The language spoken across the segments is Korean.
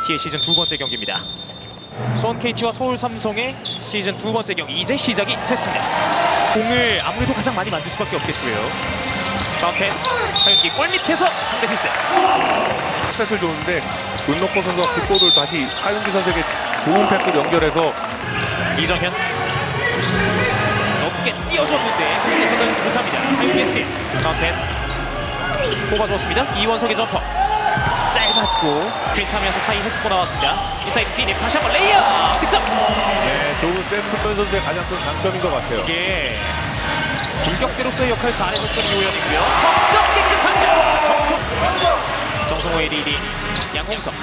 KT의 시즌 두 번째 경기입니다. 수원 KT와 서울 삼성의 시즌 두 번째 경기 이제 시작이 됐습니다. 공을 아무래도 가장 많이 만질 수밖에 없겠고요. 다운패스 하윤기 골 밑에서 상대 필세. 패스를 줬는데 윤노코 선수가 그 골을 다시 하윤기 선수에게 좋은 패스를 연결해서 이정현 높게 띄워줬는데 공을 전달하지 못합니다. 하윤기의 스틸 다운패스 뽑아줬습니다. 이원석의 점퍼 짧았고 퀸타면서 사이 해집고 나왔습니다. 인사이드 진입 다시 한번 레이어 득점. 네, 좋은 세트플 선수의 가장 큰 장점인 것 같아요. 예. 불격대로서의 역할을 잘해줬던 이호연이고요. 석점 깨끗합니다. 정성호의 리딩 양홍석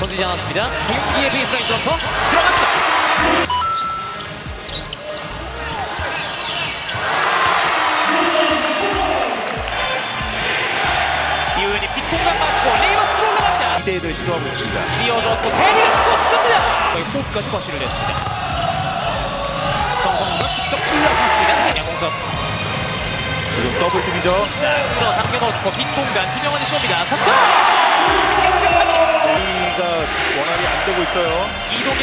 던지지 않았습니다. 김기의 베이스라인 점퍼 들어갑니다. 이호연이 빗공간 맞고 리버스로 올라갑니다. 2대1을 시도하고 있습니다. 띄워줬고 대리를 꽂습니다. 거의 호흡까지 거시를 냈습니다. 정성호가 직접 올라갔습니다. 양홍석 지금 더블팀이죠. 끌어 당겨놓고 빈 공간 김영환이 쏩니다. 석점! 여기가 원활히 안 되고 있어요. 이동현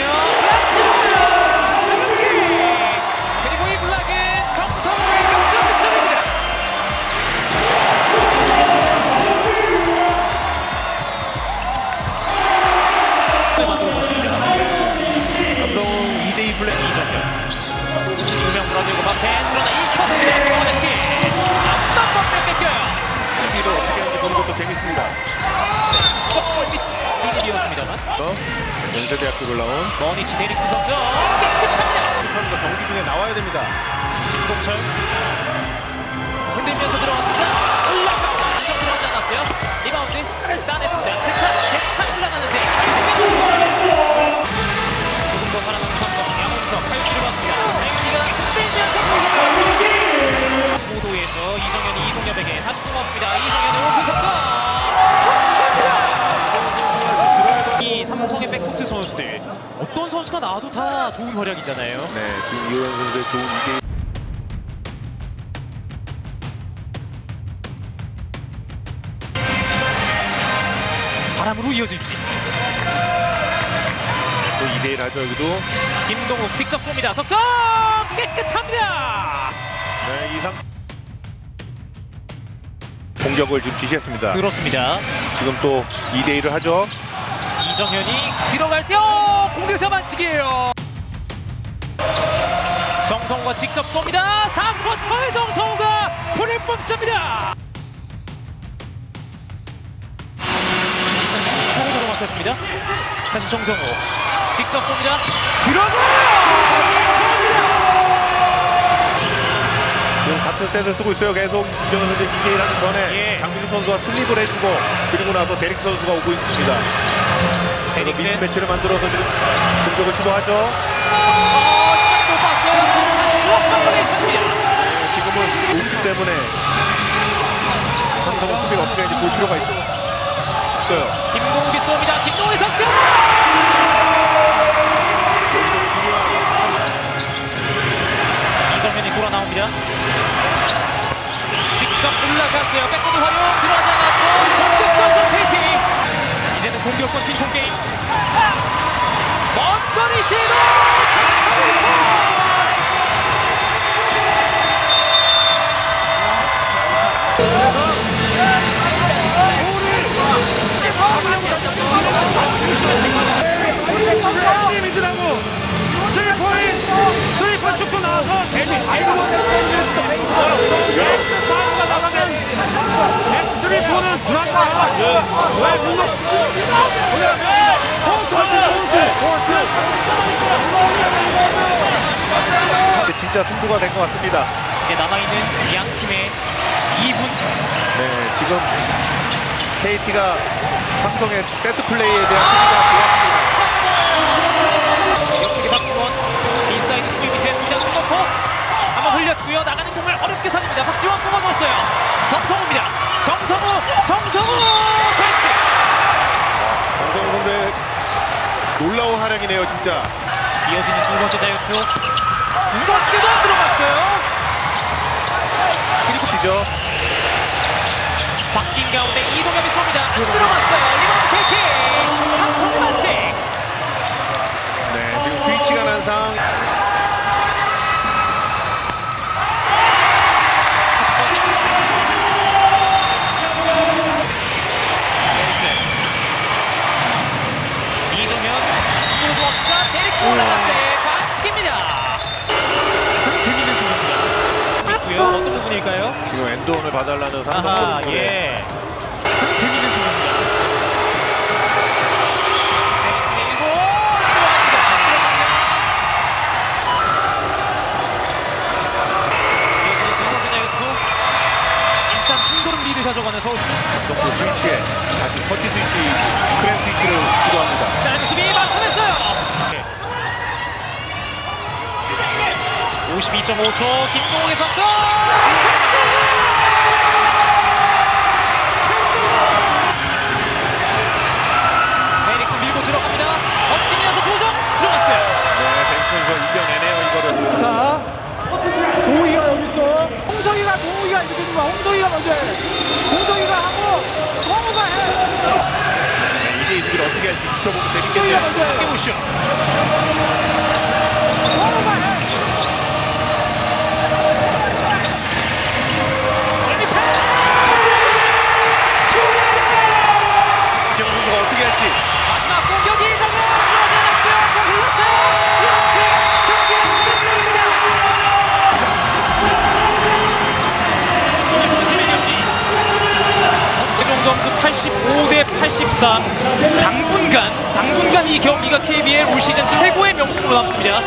그리고 이 블락은 정성호의 역전 득점입니다. 만들어 보십니다. 삼성은 2대2 플레이. 이정현 두명 물어주고 마펜 그러나 익혔습니다. 김영환의 스킬 앞선번 뺏겨요. 수비를 어떻게 하는지 보는 것도 재밌습니다. 진입이었습니다만 연세대학교를 나온 머니치 데릭스 석점 깨끗합니다. 선수가 경기 중에 나와야 됩니다. 김동철 흔들면서 들어갔습니다. 올라갔습니다. 들어가지 않았어요. 리바운드 따냈습니다. 재차 올라가는데 조금 더 살아나는 삼성 양홍석 8킬을 받습니다. 양기가 흔들면서 15도에서 이정현이 이동엽에게 다시 고맙습니다. 이정현의 오픈 석점 이 삼성의 백코트 선수들 어떤 선수가 나와도 다 좋은 활약이잖아요. 네, 지금 이호연 선수의 좋은 2대1. 바람으로 이어질지. 또 2대1 하죠, 여기도. 김동욱 직접 쏩니다. 석점 깨끗합니다. 네, 이상 공격을 지금 지시했습니다. 그렇습니다. 지금 또 2대1을 하죠. 이정현이 들어갈 때 공격자 반칙이에요. 정성호가 직접 쏩니다. 3쿼터의 정성호가 불을 뿜습니다. 차례로 막혔습니다. 다시 정성호 직접 쏩니다. 지금 같은 셋을 쓰고 있어요. 계속 이정현 선수 2대1 하기 전에 예. 강민수 선수가 슬립을 해주고 그리고 나서 데릭 선수가 오고 있습니다. 데릭스 미스 매치를 만들어서 지금 공격을 시도하죠. 시간 못 봤어요. 한번에 찹니다. 지금은 오기 때문에 삼성은 수비가 어떻게 하는지 볼 필요가 있어요. 김동욱이 쏩니다. 김동욱의 석점! 이정현이 돌아 나옵니다. 직접 올라갔어요. 백코드 활용 들어가지 않았고 공격권 KT. 이제는 공격권 핑퐁 게임. 먼거리 시도! 팀이더라고. 스리퍼 쭉쭉 나와서 데뷔 아이고 엑스파이가 나가면 엑스트리퍼는 들어간다. 왜 물론 진짜 승부가 된 것 같습니다. 이제 남아있는 양 팀의 2분. 네, 지금 KT가 삼성의 세트 플레이에 대한 수비가 좋았습니다. 역습이 박지원 인사이드 투입이 됐습니다. 손놓고 한번 흘렸고요. 나가는 공을 어렵게 살립니다. 박지원 뽑아줬어요. 정성우입니다. 정성우 패스. 정성훈 선수의 놀라운 활약이네요, 진짜. 이어지는 두 번째 자유투. 두 번째도 들어갔어요. 그리고 치죠. 바뀐 가운데 이동엽이 쏩니다. 안 들어갔어요. 리바운드 테이킹. 삼성이 봐달라는 아하, 상담. 예. 재밌는 승부입니다. 일단 한 걸음 리드 가져가는 서울. 정도 스위치에 다시 터치 스위치, 크랜 스위치를 시도합니다. 자, 수비 맞춰냈어요. 52.5초 김동욱의 선수. 에릭슨 밀고 들어갑니다. 엇뛰면서 도전 들어갔어요. 네, 벤슨서 이겨내네요, 이거를. 자, 동욱이가 여기 있어. 홍성이가 이렇게 되는 거야. 홍성이가 먼저 해. 홍성이가 하고 성우가 해. 네, 이제 이득을 어떻게 할지 지켜보면 홍성이가 재밌겠네요. 먼저 해. 깨보시죠. 성우가 해. 김경 선수가 어떻게 할지. 마지막 공격이 성공! 들어갔고요. 골랐어요. 이렇게 경기가 끝납니다. 이번 경기 최종 점수 85대 84. 당분간 이 경기가 KBL 올 시즌 최고의 명승으로 남습니다.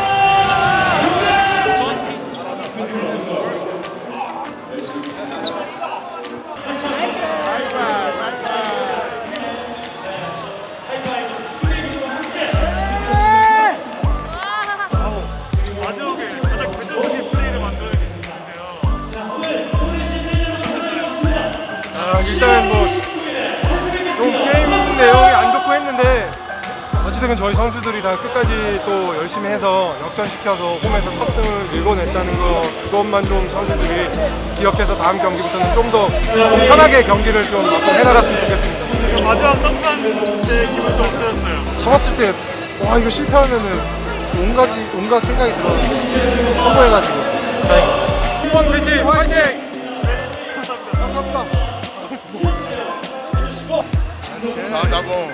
마지막에 가장 결정적인 플레이를 만들어내실 수 있으세요. 일단 뭐 좀 게임 내용이 안 좋고 했는데 어찌됐든 저희 선수들이 다 끝까지 또 열심히 해서 역전시켜서 홈에서 첫 승을 일궈냈다는 그것만 좀 선수들이 기억해서 다음 경기부터는 좀 더 편하게 경기를 좀 앞으로 해나갔으면 좋겠습니다. 마지막 점수한 때 기분도 어떠셨어요? 참았을 때 와 이거 실패하면은 온갖 생각이 들었는데 성공해가지고 다행이었어요. 이번 화이팅! 화이팅! 감사합니다. 나다고